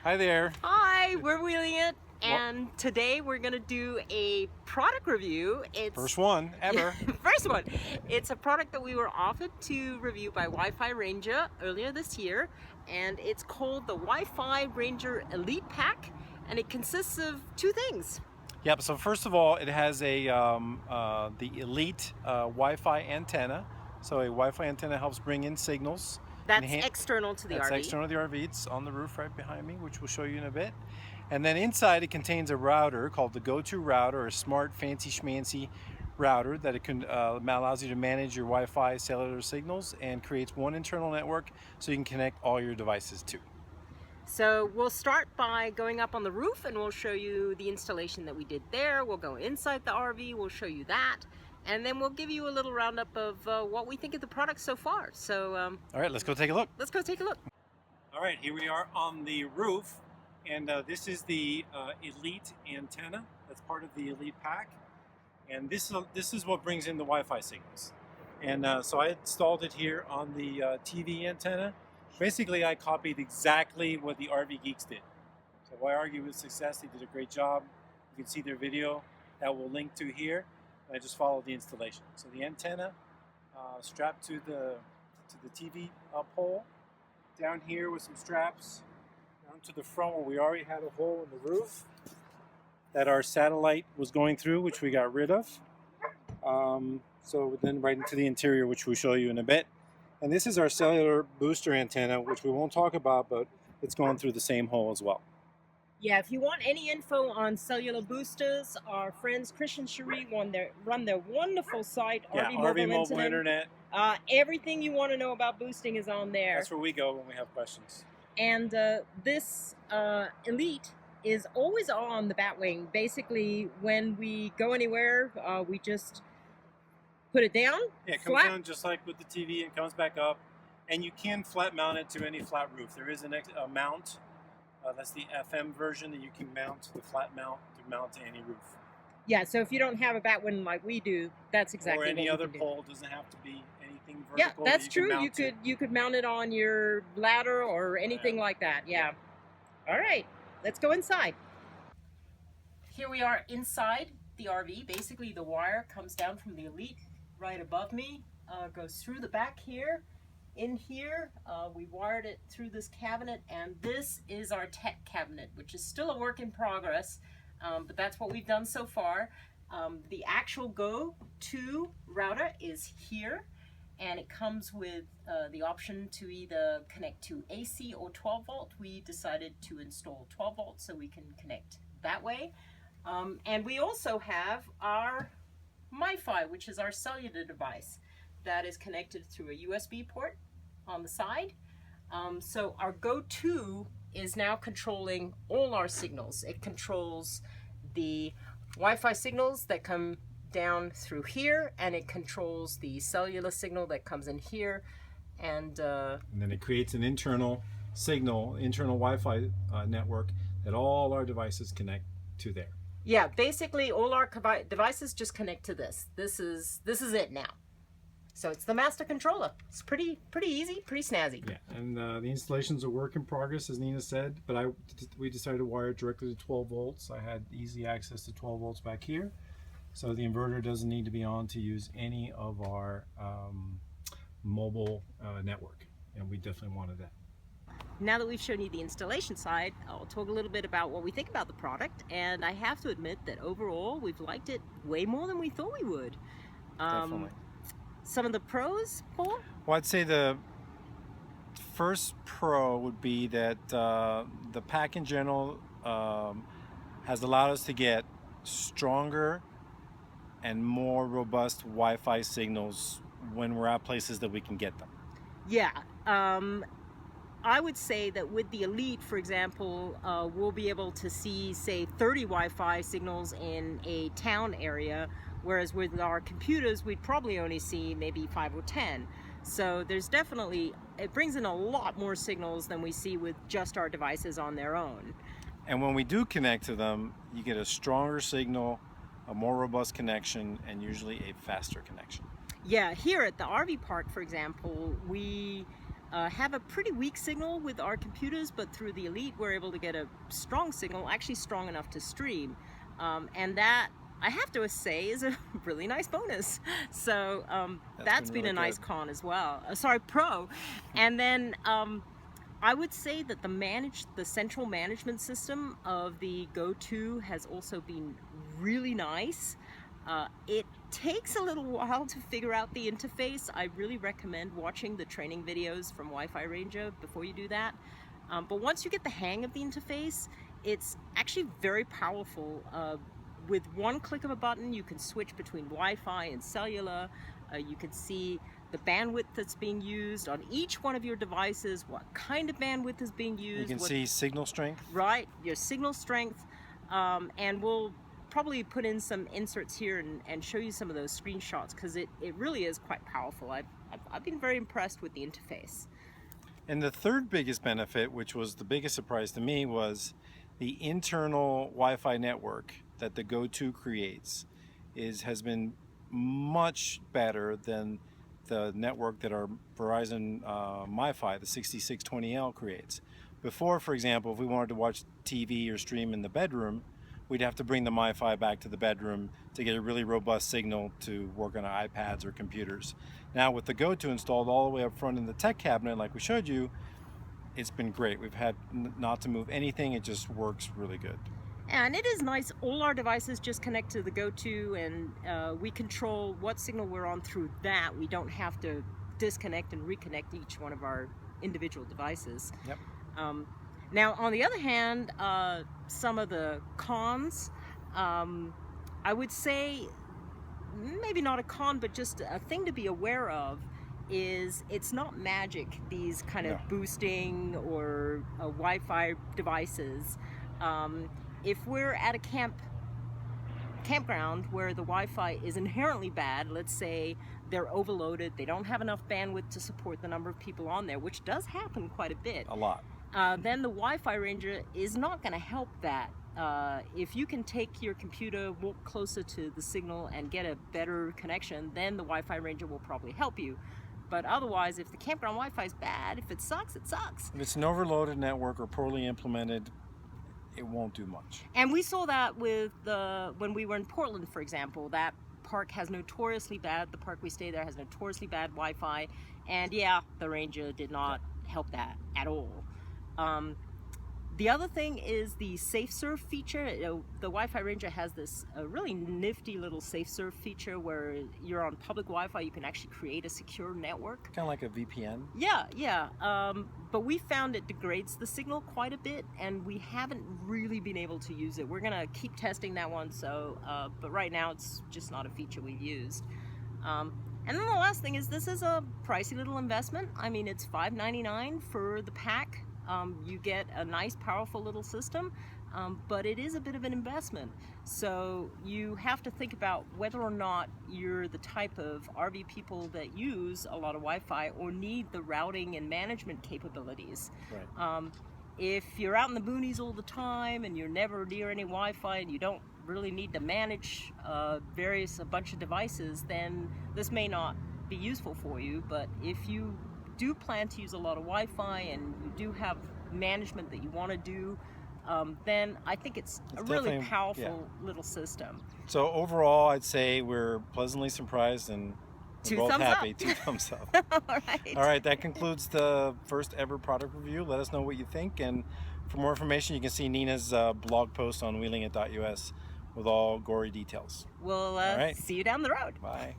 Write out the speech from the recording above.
Hi there. Hi, we're Wheeling It, Well, and today we're gonna do a product review. first one ever. First one. It's a product that we were offered to review by Wi-Fi Ranger earlier this year, and it's called the Wi-Fi Ranger Elite Pack, and it consists of two things. Yep. So first of all, it has the Elite Wi-Fi antenna. So a Wi-Fi antenna helps bring in signals. That's external to the That's RV. external to the RV. It's on the roof right behind me, which we'll show you in a bit. And then inside it contains a router called the Go-To router, a smart, fancy schmancy router that it can allows you to manage your Wi-Fi cellular signals and creates one internal network so you can connect all your devices to. So we'll start by going up on the roof and we'll show you the installation that we did there. We'll go inside the RV, we'll show you that, and then we'll give you a little roundup of what we think of the product so far. So All right, let's go take a look. let's go take a look. All right, here we are on the roof, and this is the Elite antenna. That's part of the Elite pack, and this is what brings in the Wi-Fi signals. And so I installed it here on the TV antenna. Basically, I copied exactly what the RV Geeks did. So why argue with success? They did a great job. You can see their video that we'll link to here. I just followed the installation. So the antenna strapped to the TV pole. Down here with some straps down to the front where we already had a hole in the roof that our satellite was going through, which we got rid of. So then right into the interior, which we'll show you in a bit. And this is our cellular booster antenna, which we won't talk about, but it's going through the same hole as well. Yeah, if you want any info on cellular boosters, our friends Chris and Cherie run their wonderful site, Yeah, RV Mobile Internet. Everything you want to know about boosting is on there. That's where we go when we have questions. And this Elite is always on the Batwing. Basically, when we go anywhere, we just put it down. Yeah, it comes down just like with the TV and comes back up. And you can flat mount it to any flat roof. There is a mount. That's the FM version that you can mount, the flat mount, to mount to any roof. Yeah, so if you don't have a Batwing like we do, that's exactly or any what other you can pole. Doesn't have to be anything vertical. Yeah, that's true. You You could mount it on your ladder or anything like that. Yeah. All right, let's go inside. Here we are inside the RV. Basically, the wire comes down from the Elite right above me, goes through the back here. In here, we wired it through this cabinet, and this is our tech cabinet, which is still a work in progress, but that's what we've done so far. The actual Go-To router is here, and it comes with the option to either connect to AC or 12 volt. We decided to install 12 volt so we can connect that way. And we also have our MiFi, which is our cellular device that is connected through a USB port on the side. So our Go-To is now controlling all our signals. It controls the Wi-Fi signals that come down through here, and it controls the cellular signal that comes in here. And then it creates an internal signal, internal Wi-Fi network that all our devices connect to there. Yeah, basically all our devices just connect to this. This is it now. So it's the master controller. It's pretty easy, pretty snazzy. Yeah, and the installation's a work in progress, as Nina said, but we decided to wire it directly to 12 volts. I had easy access to 12 volts back here, so the inverter doesn't need to be on to use any of our mobile network, and we definitely wanted that. Now that we've shown you the installation side, I'll talk a little bit about what we think about the product, and I have to admit that overall we've liked it way more than we thought we would. Definitely. Some of the pros, Paul? Well, I'd say the first pro would be that the pack in general has allowed us to get stronger and more robust Wi-Fi signals when we're at places that we can get them. Yeah. I would say that with the Elite, for example, we'll be able to see, say, 30 Wi-Fi signals in a town area, whereas with our computers, we'd probably only see maybe 5 or 10. So there's definitely, it brings in a lot more signals than we see with just our devices on their own. And when we do connect to them, you get a stronger signal, a more robust connection, and usually a faster connection. Yeah, here at the RV park, for example, we have a pretty weak signal with our computers, but through the Elite we're able to get a strong signal, actually strong enough to stream. And that, I have to say, is a really nice bonus. So that's been a nice con as well. Pro. And then I would say that the central management system of the Go 2 has also been really nice. It takes a little while to figure out the interface. I really recommend watching the training videos from Wi-Fi Ranger before you do that. But once you get the hang of the interface, it's actually very powerful. With one click of a button, you can switch between Wi-Fi and cellular. You can see the bandwidth that's being used on each one of your devices, what kind of bandwidth is being used. You can see signal strength. Right, your signal strength. And we'll probably put in some inserts here and show you some of those screenshots, because it really is quite powerful. I've been very impressed with the interface. And the third biggest benefit, which was the biggest surprise to me, was the internal Wi-Fi network that the Go 2 creates has been much better than the network that our Verizon MiFi, the 6620L, creates. Before, for example, if we wanted to watch TV or stream in the bedroom, we'd have to bring the MiFi back to the bedroom to get a really robust signal to work on our iPads or computers. Now with the Go 2 installed all the way up front in the tech cabinet, like we showed you, it's been great. We've had not to move anything. It just works really good. And it is nice. All our devices just connect to the Go 2, and we control what signal we're on through that. We don't have to disconnect and reconnect each one of our individual devices. Yep. Now, on the other hand, some of the cons, I would say, maybe not a con, but just a thing to be aware of, is it's not magic, these kind of boosting or Wi-Fi devices. If we're at a campground where the Wi-Fi is inherently bad, let's say they're overloaded, they don't have enough bandwidth to support the number of people on there, which does happen quite a bit. A lot. Then the Wi-Fi Ranger is not going to help that. If you can take your computer, walk closer to the signal and get a better connection, then the Wi-Fi Ranger will probably help you. But otherwise, if the campground Wi-Fi is bad, if it sucks, it sucks. If it's an overloaded network or poorly implemented, it won't do much. And we saw that with when we were in Portland, for example. That park has notoriously bad, the park we stayed there has notoriously bad Wi-Fi, and yeah, the Ranger did not help that at all. The other thing is the SafeSurf feature. The Wi-Fi Ranger has this really nifty little SafeSurf feature where you're on public Wi-Fi, you can actually create a secure network. Kind of like a VPN? Yeah. But we found it degrades the signal quite a bit, and we haven't really been able to use it. We're gonna keep testing that one, but right now it's just not a feature we've used. And then the last thing is, this is a pricey little investment. I mean, it's $5.99 for the pack. You get a nice, powerful little system, but it is a bit of an investment. So you have to think about whether or not you're the type of RV people that use a lot of Wi-Fi or need the routing and management capabilities. Right. If you're out in the boonies all the time and you're never near any Wi-Fi and you don't really need to manage a bunch of devices, then this may not be useful for you. But if you do plan to use a lot of Wi-Fi and you do have management that you want to do, then I think it's a really powerful little system. So overall, I'd say we're pleasantly surprised and we're both happy. 2 thumbs up. All right, that concludes the first ever product review. Let us know what you think, and for more information you can see Nina's blog post on wheelingit.us with all gory details. We'll see you down the road. Bye.